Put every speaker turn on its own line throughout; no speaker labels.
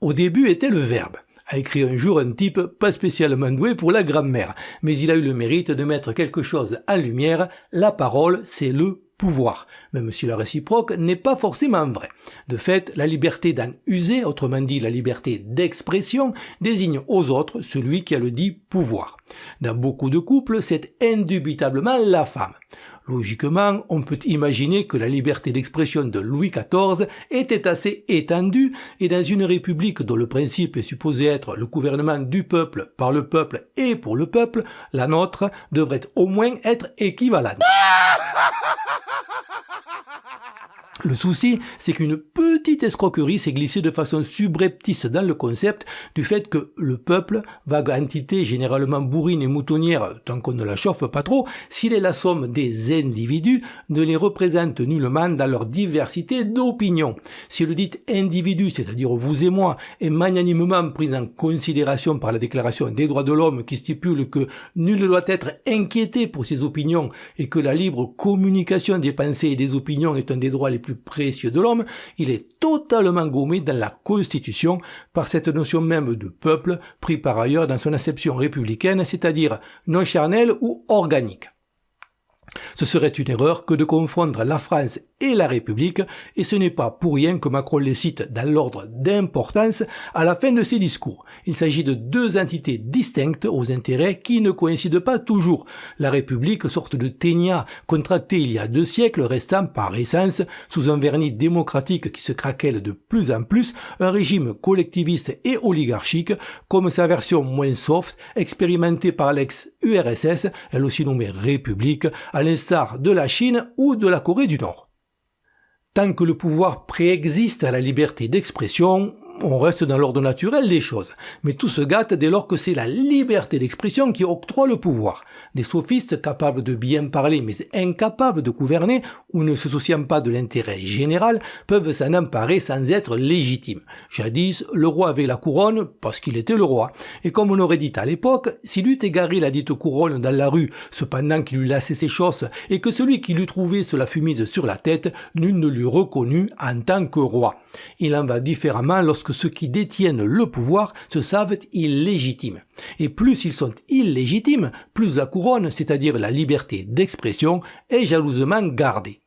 au début était le verbe, a écrit un jour un type pas spécialement doué pour la grammaire, mais il a eu le mérite de mettre quelque chose en lumière. La parole, c'est le pouvoir, même si la réciproque n'est pas forcément vraie. De fait, la liberté d'en user, autrement dit la liberté d'expression, désigne aux autres celui qui a le dit pouvoir. Dans beaucoup de couples, c'est indubitablement la femme. Logiquement, on peut imaginer que la liberté d'expression de Louis XIV était assez étendue et dans une république dont le principe est supposé être le gouvernement du peuple, par le peuple et pour le peuple, la nôtre devrait au moins être équivalente. Le souci, c'est qu'une petite escroquerie s'est glissée de façon subreptice dans le concept du fait que le peuple, vague entité généralement bourrine et moutonnière tant qu'on ne la chauffe pas trop, s'il est la somme des individus, ne les représente nullement dans leur diversité d'opinions. Si le dit individu, c'est-à-dire vous et moi, est magnanimement pris en considération par la Déclaration des droits de l'homme qui stipule que nul ne doit être inquiété pour ses opinions et que la libre communication des pensées et des opinions est un des droits les plus précieux de l'homme, il est totalement gommé dans la Constitution par cette notion même de peuple, pris par ailleurs dans son acception républicaine, c'est-à-dire non charnelle ou organique. Ce serait une erreur que de confondre la France et la République, et ce n'est pas pour rien que Macron les cite dans l'ordre d'importance à la fin de ses discours. Il s'agit de deux entités distinctes aux intérêts qui ne coïncident pas toujours. La République, sorte de ténia contractée il y a 2 siècles, restant par essence, sous un vernis démocratique qui se craquelle de plus en plus, un régime collectiviste et oligarchique, comme sa version moins soft, expérimentée par l'ex-URSS, elle aussi nommée République, à l'instar de la Chine ou de la Corée du Nord. Tant que le pouvoir préexiste à la liberté d'expression, on reste dans l'ordre naturel des choses. Mais tout se gâte dès lors que c'est la liberté d'expression qui octroie le pouvoir. Des sophistes capables de bien parler mais incapables de gouverner ou ne se souciant pas de l'intérêt général peuvent s'en emparer sans être légitimes. Jadis, le roi avait la couronne parce qu'il était le roi. Et comme on aurait dit à l'époque, s'il eût égaré la dite couronne dans la rue cependant qu'il eût lassé ses chausses et que celui qui l'eût trouvé se la fût mise sur la tête, nul ne l'eût reconnu en tant que roi. Il en va différemment lorsque ceux qui détiennent le pouvoir se savent illégitimes. Et plus ils sont illégitimes, plus la couronne, c'est-à-dire la liberté d'expression, est jalousement gardée.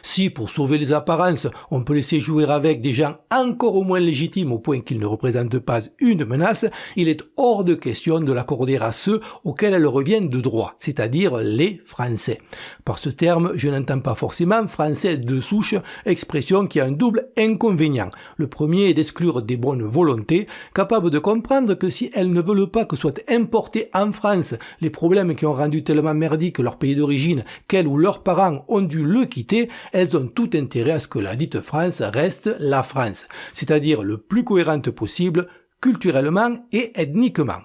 Si, pour sauver les apparences, on peut laisser jouer avec des gens encore au moins légitimes au point qu'ils ne représentent pas une menace, il est hors de question de l'accorder à ceux auxquels elles reviennent de droit, c'est-à-dire les Français. Par ce terme, je n'entends pas forcément français de souche, expression qui a un double inconvénient. Le premier est d'exclure des bonnes volontés, capables de comprendre que si elles ne veulent pas que soient importés en France les problèmes qui ont rendu tellement merdique leur pays d'origine qu'elles ou leurs parents ont dû le quitter, elles ont tout intérêt à ce que la dite France reste la France, c'est-à-dire le plus cohérente possible, culturellement et ethniquement.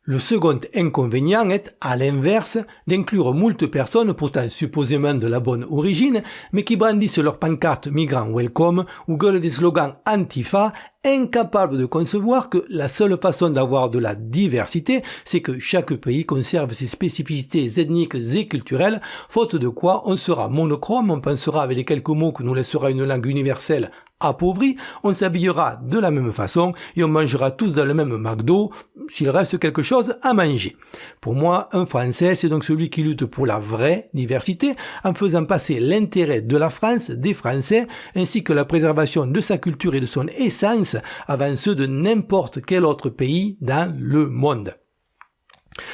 Le second inconvénient est, à l'inverse, d'inclure moult personnes pourtant supposément de la bonne origine, mais qui brandissent leurs pancartes migrants welcome ou gueulent des slogans antifa, incapables de concevoir que la seule façon d'avoir de la diversité, c'est que chaque pays conserve ses spécificités ethniques et culturelles, faute de quoi on sera monochrome, on pensera avec les quelques mots que nous laissera une langue universelle appauvrie, on s'habillera de la même façon et on mangera tous dans le même McDo s'il reste quelque chose à manger. Pour moi, un Français, c'est donc celui qui lutte pour la vraie diversité en faisant passer l'intérêt de la France, des Français, ainsi que la préservation de sa culture et de son essence avant ceux de n'importe quel autre pays dans le monde.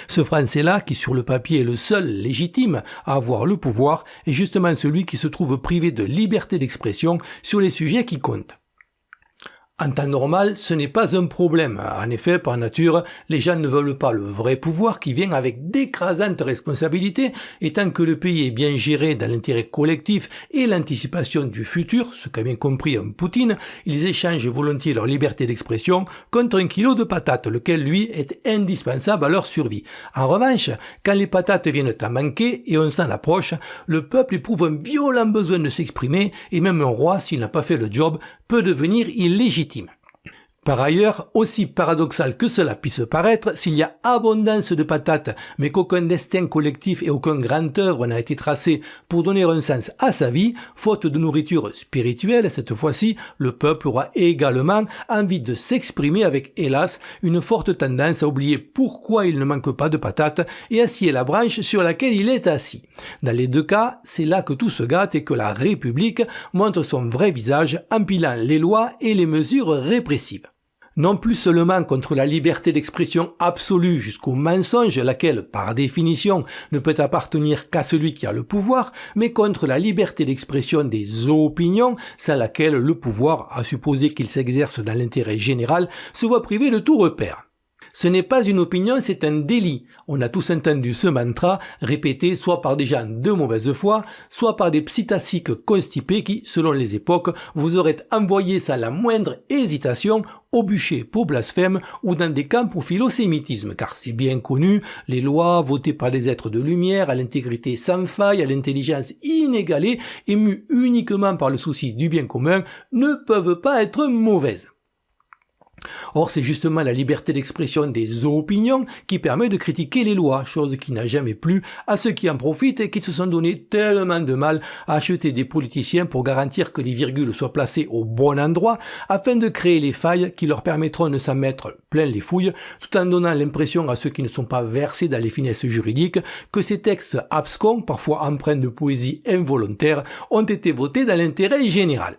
Ce Français-là, qui sur le papier est le seul légitime à avoir le pouvoir, est justement celui qui se trouve privé de liberté d'expression sur les sujets qui comptent. En temps normal, ce n'est pas un problème. En effet, par nature, les gens ne veulent pas le vrai pouvoir qui vient avec d'écrasantes responsabilités, et tant que le pays est bien géré dans l'intérêt collectif et l'anticipation du futur, ce qu'a bien compris un Poutine, ils échangent volontiers leur liberté d'expression contre un kilo de patates, lequel, lui, est indispensable à leur survie. En revanche, quand les patates viennent à manquer et on s'en approche, le peuple éprouve un violent besoin de s'exprimer, et même un roi, s'il n'a pas fait le job, peut devenir illégitime. Par ailleurs, aussi paradoxal que cela puisse paraître, s'il y a abondance de patates, mais qu'aucun destin collectif et aucun grand œuvre n'a été tracé pour donner un sens à sa vie, faute de nourriture spirituelle, cette fois-ci, le peuple aura également envie de s'exprimer avec, hélas, une forte tendance à oublier pourquoi il ne manque pas de patates et à scier la branche sur laquelle il est assis. Dans les deux cas, c'est là que tout se gâte et que la République montre son vrai visage, empilant les lois et les mesures répressives. Non plus seulement contre la liberté d'expression absolue jusqu'au mensonge, laquelle, par définition, ne peut appartenir qu'à celui qui a le pouvoir, mais contre la liberté d'expression des opinions, sans laquelle le pouvoir, à supposer qu'il s'exerce dans l'intérêt général, se voit privé de tout repère. Ce n'est pas une opinion, c'est un délit. On a tous entendu ce mantra répété soit par des gens de mauvaise foi, soit par des psittaciques constipés qui, selon les époques, vous auraient envoyé sans la moindre hésitation au bûcher pour blasphème ou dans des camps pour philosémitisme, car c'est bien connu, les lois votées par des êtres de lumière, à l'intégrité sans faille, à l'intelligence inégalée, émues uniquement par le souci du bien commun, ne peuvent pas être mauvaises. Or, c'est justement la liberté d'expression des opinions qui permet de critiquer les lois, chose qui n'a jamais plu à ceux qui en profitent et qui se sont donné tellement de mal à acheter des politiciens pour garantir que les virgules soient placées au bon endroit afin de créer les failles qui leur permettront de s'en mettre plein les fouilles, tout en donnant l'impression à ceux qui ne sont pas versés dans les finesses juridiques que ces textes abscons, parfois empreints de poésie involontaire, ont été votés dans l'intérêt général.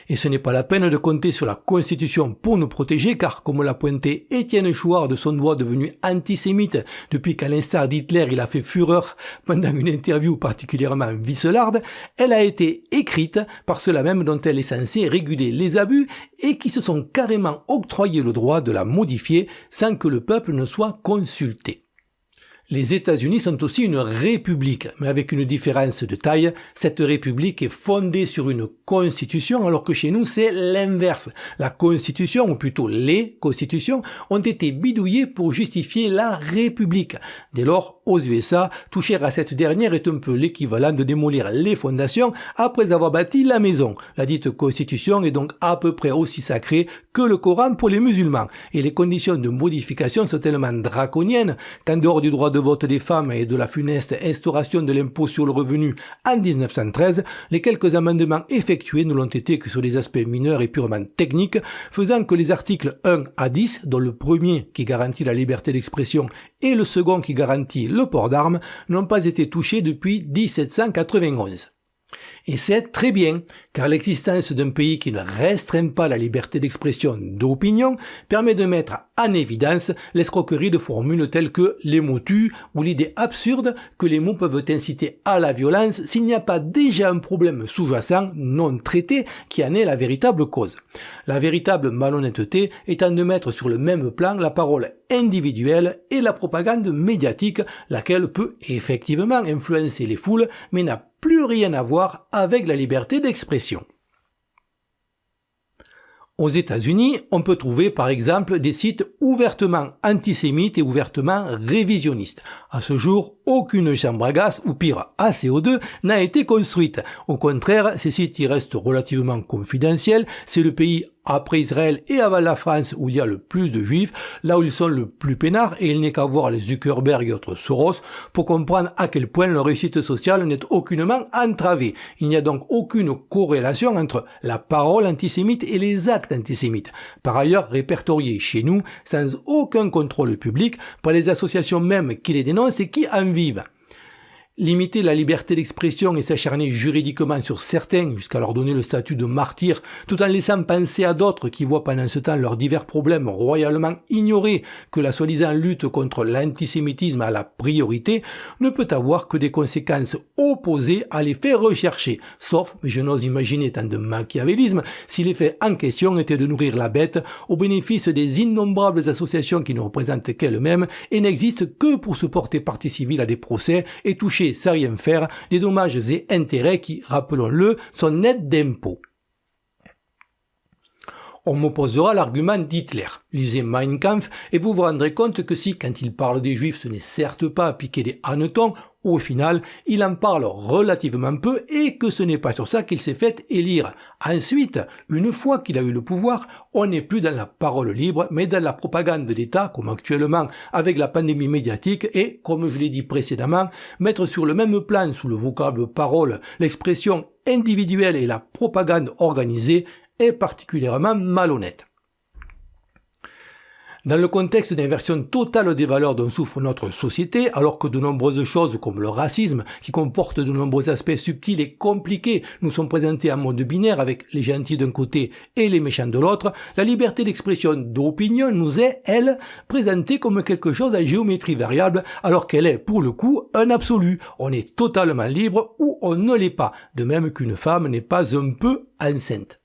Et ce n'est pas la peine de compter sur la Constitution pour nous protéger, car comme l'a pointé Étienne Chouard de son doigt devenu antisémite depuis qu'à l'instar d'Hitler il a fait fureur pendant une interview particulièrement vicelarde, elle a été écrite par ceux-là même dont elle est censée réguler les abus et qui se sont carrément octroyé le droit de la modifier sans que le peuple ne soit consulté. Les États-Unis sont aussi une république, mais avec une différence de taille. Cette république est fondée sur une constitution, alors que chez nous c'est l'inverse. La constitution, ou plutôt les constitutions, ont été bidouillées pour justifier la république. Dès lors, aux USA, toucher à cette dernière est un peu l'équivalent de démolir les fondations après avoir bâti la maison. La dite constitution est donc à peu près aussi sacrée que le Coran pour les musulmans. Et les conditions de modification sont tellement draconiennes qu'en dehors du droit de vote des femmes et de la funeste instauration de l'impôt sur le revenu en 1913, les quelques amendements effectués ne l'ont été que sur des aspects mineurs et purement techniques, faisant que les articles 1 à 10, dont le premier qui garantit la liberté d'expression et le second qui garantit le port d'armes, n'ont pas été touchés depuis 1791. Et c'est très bien, car l'existence d'un pays qui ne restreint pas la liberté d'expression d'opinion permet de mettre en évidence l'escroquerie de formules telles que les mots tuent ou l'idée absurde que les mots peuvent inciter à la violence s'il n'y a pas déjà un problème sous-jacent non traité qui en est la véritable cause. La véritable malhonnêteté étant de mettre sur le même plan la parole individuelle et la propagande médiatique, laquelle peut effectivement influencer les foules, mais n'a plus rien à voir avec la liberté d'expression. Aux États-Unis, on peut trouver par exemple des sites ouvertement antisémites et ouvertement révisionnistes. À ce jour, aucune chambre à gaz, ou pire, à CO2, n'a été construite. Au contraire, ces sites y restent relativement confidentiels. C'est le pays après Israël et avant la France où il y a le plus de juifs, là où ils sont le plus peinards, et il n'est qu'à voir les Zuckerberg et autres Soros pour comprendre à quel point leur réussite sociale n'est aucunement entravée. Il n'y a donc aucune corrélation entre la parole antisémite et les actes antisémites. Par ailleurs, répertoriés chez nous, sans aucun contrôle public, par les associations même qui les dénoncent et qui en vivent. Limiter la liberté d'expression et s'acharner juridiquement sur certains jusqu'à leur donner le statut de martyrs, tout en laissant penser à d'autres qui voient pendant ce temps leurs divers problèmes royalement ignorés que la soi-disant lutte contre l'antisémitisme a la priorité, ne peut avoir que des conséquences opposées à l'effet recherché. Sauf, mais je n'ose imaginer tant de machiavélisme, si l'effet en question était de nourrir la bête au bénéfice des innombrables associations qui ne représentent qu'elles-mêmes et n'existent que pour se porter partie civile à des procès et toucher sans rien faire des dommages et intérêts qui, rappelons-le, sont nets d'impôts. On m'opposera l'argument d'Hitler. Lisez Mein Kampf et vous vous rendrez compte que si, quand il parle des juifs, ce n'est certes pas à piquer des hannetons, Au final, il en parle relativement peu et que ce n'est pas sur ça qu'il s'est fait élire. Ensuite, une fois qu'il a eu le pouvoir, on n'est plus dans la parole libre, mais dans la propagande d'État, comme actuellement avec la pandémie médiatique, et, comme je l'ai dit précédemment, mettre sur le même plan sous le vocable parole l'expression individuelle et la propagande organisée est particulièrement malhonnête. Dans le contexte d'inversion totale des valeurs dont souffre notre société, alors que de nombreuses choses comme le racisme, qui comporte de nombreux aspects subtils et compliqués, nous sont présentés en mode binaire avec les gentils d'un côté et les méchants de l'autre, la liberté d'expression d'opinion nous est, elle, présentée comme quelque chose à géométrie variable, alors qu'elle est, pour le coup, un absolu. On est totalement libre ou on ne l'est pas, de même qu'une femme n'est pas un peu enceinte.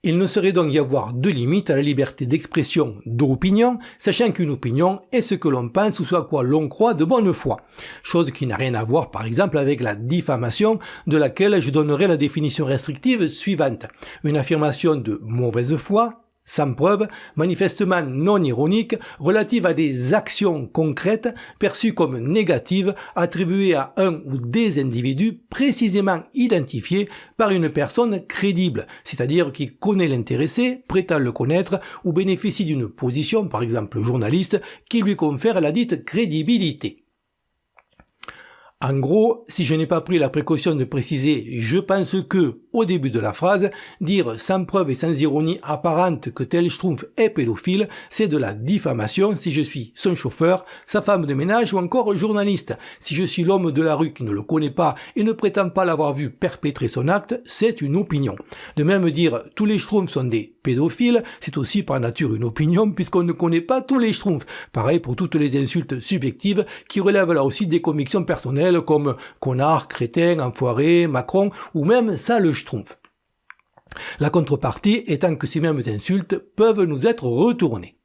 Il ne saurait donc y avoir de limite à la liberté d'expression d'opinion, sachant qu'une opinion est ce que l'on pense ou ce à quoi l'on croit de bonne foi. Chose qui n'a rien à voir par exemple avec la diffamation, de laquelle je donnerai la définition restrictive suivante. Une affirmation de mauvaise foi, sans preuve, manifestement non ironique, relative à des actions concrètes perçues comme négatives, attribuées à un ou des individus précisément identifiés par une personne crédible, c'est-à-dire qui connaît l'intéressé, prétend le connaître ou bénéficie d'une position, par exemple journaliste, qui lui confère la dite crédibilité. En gros, si je n'ai pas pris la précaution de préciser « je pense que » au début de la phrase, dire sans preuve et sans ironie apparente que tel schtroumpf est pédophile, c'est de la diffamation si je suis son chauffeur, sa femme de ménage ou encore journaliste. Si je suis l'homme de la rue qui ne le connaît pas et ne prétend pas l'avoir vu perpétrer son acte, c'est une opinion. De même dire « tous les schtroumpfs sont des pédophiles », c'est aussi par nature une opinion puisqu'on ne connaît pas tous les schtroumpfs. Pareil pour toutes les insultes subjectives qui relèvent là aussi des convictions personnelles comme connard, crétin, enfoiré, Macron ou même sale schtroumpf. La contrepartie étant que ces mêmes insultes peuvent nous être retournées.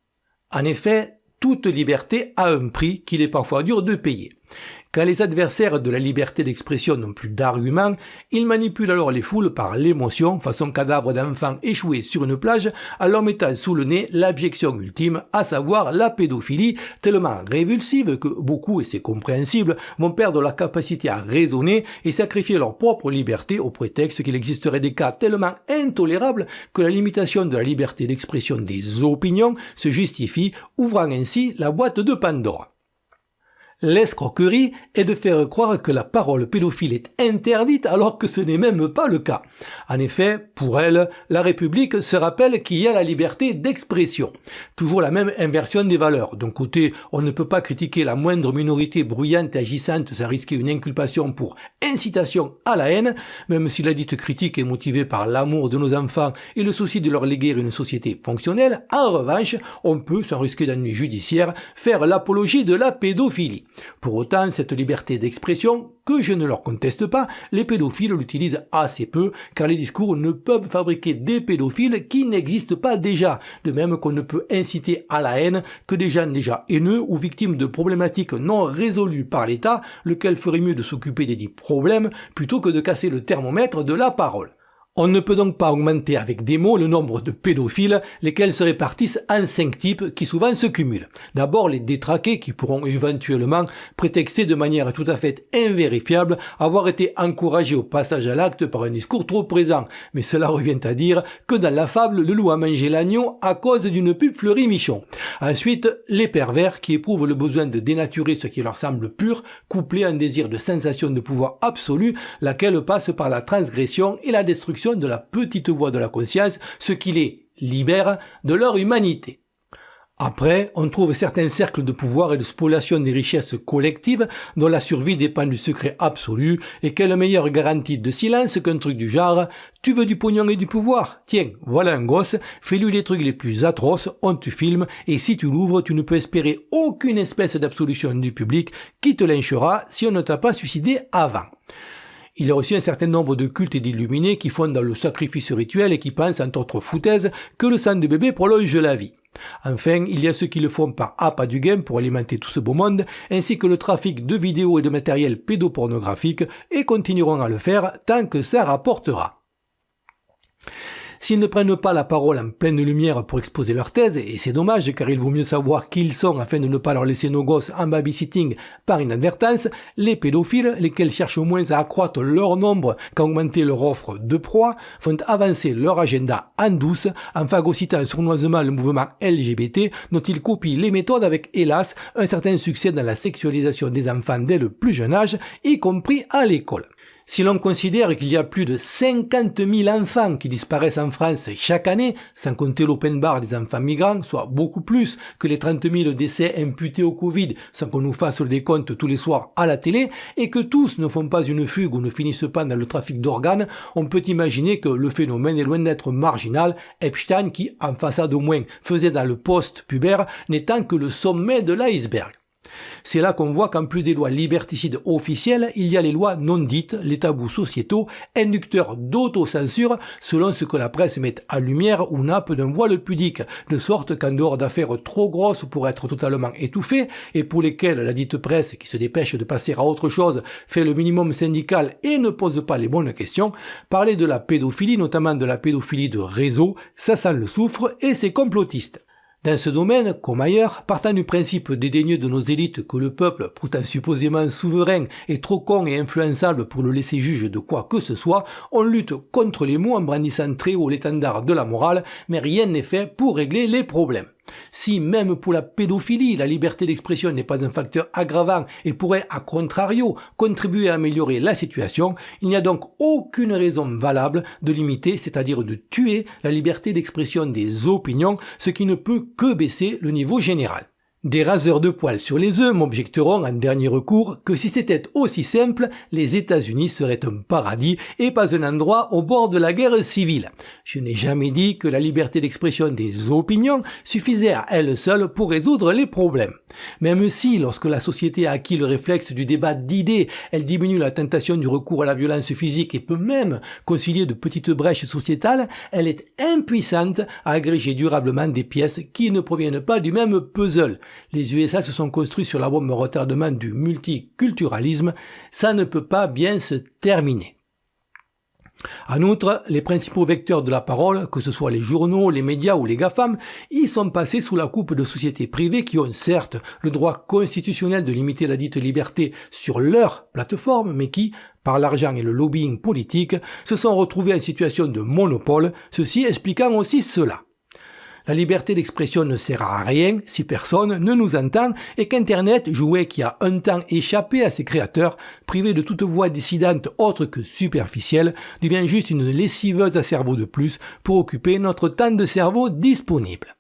En effet, toute liberté a un prix qu'il est parfois dur de payer. Quand les adversaires de la liberté d'expression n'ont plus d'arguments, ils manipulent alors les foules par l'émotion, façon cadavre d'enfant échoué sur une plage, en leur mettant sous le nez l'abjection ultime, à savoir la pédophilie, tellement révulsive que beaucoup, et c'est compréhensible, vont perdre la capacité à raisonner et sacrifier leur propre liberté au prétexte qu'il existerait des cas tellement intolérables que la limitation de la liberté d'expression des opinions se justifie, ouvrant ainsi la boîte de Pandore. L'escroquerie est de faire croire que la parole pédophile est interdite alors que ce n'est même pas le cas. En effet, pour elle, la République se rappelle qu'il y a la liberté d'expression. Toujours la même inversion des valeurs. D'un côté, on ne peut pas critiquer la moindre minorité bruyante et agissante sans risquer une inculpation pour incitation à la haine, même si la dite critique est motivée par l'amour de nos enfants et le souci de leur léguer une société fonctionnelle. En revanche, on peut, sans risquer d'ennui judiciaire, faire l'apologie de la pédophilie. Pour autant, cette liberté d'expression, que je ne leur conteste pas, les pédophiles l'utilisent assez peu, car les discours ne peuvent fabriquer des pédophiles qui n'existent pas déjà, de même qu'on ne peut inciter à la haine que des gens déjà haineux ou victimes de problématiques non résolues par l'État, lequel ferait mieux de s'occuper des dits problèmes plutôt que de casser le thermomètre de la parole. On ne peut donc pas augmenter avec des mots le nombre de pédophiles, lesquels se répartissent en 5 types qui souvent se cumulent. D'abord les détraqués qui pourront éventuellement prétexter de manière tout à fait invérifiable avoir été encouragés au passage à l'acte par un discours trop présent. Mais cela revient à dire que dans la fable, le loup a mangé l'agneau à cause d'une pub Fleury-Michon. Ensuite, les pervers qui éprouvent le besoin de dénaturer ce qui leur semble pur, couplé à un désir de sensation de pouvoir absolu, laquelle passe par la transgression et la destruction de la petite voix de la conscience, ce qui les libère de leur humanité. Après, on trouve certains cercles de pouvoir et de spoliation des richesses collectives dont la survie dépend du secret absolu, et quelle meilleure garantie de silence qu'un truc du genre « Tu veux du pognon et du pouvoir ? Tiens, voilà un gosse, fais-lui les trucs les plus atroces, on te filme, et si tu l'ouvres, tu ne peux espérer aucune espèce d'absolution du public qui te lynchera si on ne t'a pas suicidé avant. » Il y a aussi un certain nombre de cultes et d'illuminés qui font dans le sacrifice rituel et qui pensent, entre autres foutaises, que le sang de bébé prolonge la vie. Enfin, il y a ceux qui le font par appât du gain pour alimenter tout ce beau monde, ainsi que le trafic de vidéos et de matériel pédopornographique, et continueront à le faire tant que ça rapportera. S'ils ne prennent pas la parole en pleine lumière pour exposer leur thèse, et c'est dommage car il vaut mieux savoir qui ils sont afin de ne pas leur laisser nos gosses en babysitting par inadvertance, les pédophiles, lesquels cherchent au moins à accroître leur nombre qu'à augmenter leur offre de proie, font avancer leur agenda en douce en phagocytant sournoisement le mouvement LGBT dont ils copient les méthodes avec, hélas, un certain succès dans la sexualisation des enfants dès le plus jeune âge, y compris à l'école. Si l'on considère qu'il y a plus de 50 000 enfants qui disparaissent en France chaque année, sans compter l'open bar des enfants migrants, soit beaucoup plus que les 30 000 décès imputés au Covid sans qu'on nous fasse le décompte tous les soirs à la télé, et que tous ne font pas une fugue ou ne finissent pas dans le trafic d'organes, on peut imaginer que le phénomène est loin d'être marginal, Epstein qui, en façade au moins, faisait dans le post-pubère, n'étant que le sommet de l'iceberg. C'est là qu'on voit qu'en plus des lois liberticides officielles, il y a les lois non dites, les tabous sociétaux, inducteurs d'autocensure selon ce que la presse met en lumière ou nappe d'un voile pudique, de sorte qu'en dehors d'affaires trop grosses pour être totalement étouffées, et pour lesquelles la dite presse, qui se dépêche de passer à autre chose, fait le minimum syndical et ne pose pas les bonnes questions, parler de la pédophilie, notamment de la pédophilie de réseau, ça sent le soufre et c'est complotiste. Dans ce domaine, comme ailleurs, partant du principe dédaigneux de nos élites que le peuple, pourtant supposément souverain, est trop con et influençable pour le laisser juge de quoi que ce soit, on lutte contre les mots en brandissant très haut l'étendard de la morale, mais rien n'est fait pour régler les problèmes. Si même pour la pédophilie, la liberté d'expression n'est pas un facteur aggravant et pourrait, à contrario, contribuer à améliorer la situation, il n'y a donc aucune raison valable de limiter, c'est-à-dire de tuer la liberté d'expression des opinions, ce qui ne peut que baisser le niveau général. Des raseurs de poils sur les œufs m'objecteront en dernier recours que si c'était aussi simple, les États-Unis seraient un paradis et pas un endroit au bord de la guerre civile. Je n'ai jamais dit que la liberté d'expression des opinions suffisait à elle seule pour résoudre les problèmes. Même si, lorsque la société a acquis le réflexe du débat d'idées, elle diminue la tentation du recours à la violence physique et peut même concilier de petites brèches sociétales, elle est impuissante à agréger durablement des pièces qui ne proviennent pas du même puzzle. Les USA se sont construits sur la bombe retardement du multiculturalisme, ça ne peut pas bien se terminer. En outre, les principaux vecteurs de la parole, que ce soit les journaux, les médias ou les GAFAM, y sont passés sous la coupe de sociétés privées qui ont certes le droit constitutionnel de limiter la dite liberté sur leur plateforme, mais qui, par l'argent et le lobbying politique, se sont retrouvés en situation de monopole, ceci expliquant aussi cela. La liberté d'expression ne sert à rien si personne ne nous entend et qu'Internet, jouet qui a un temps échappé à ses créateurs, privé de toute voix dissidente autre que superficielle, devient juste une lessiveuse à cerveau de plus pour occuper notre temps de cerveau disponible.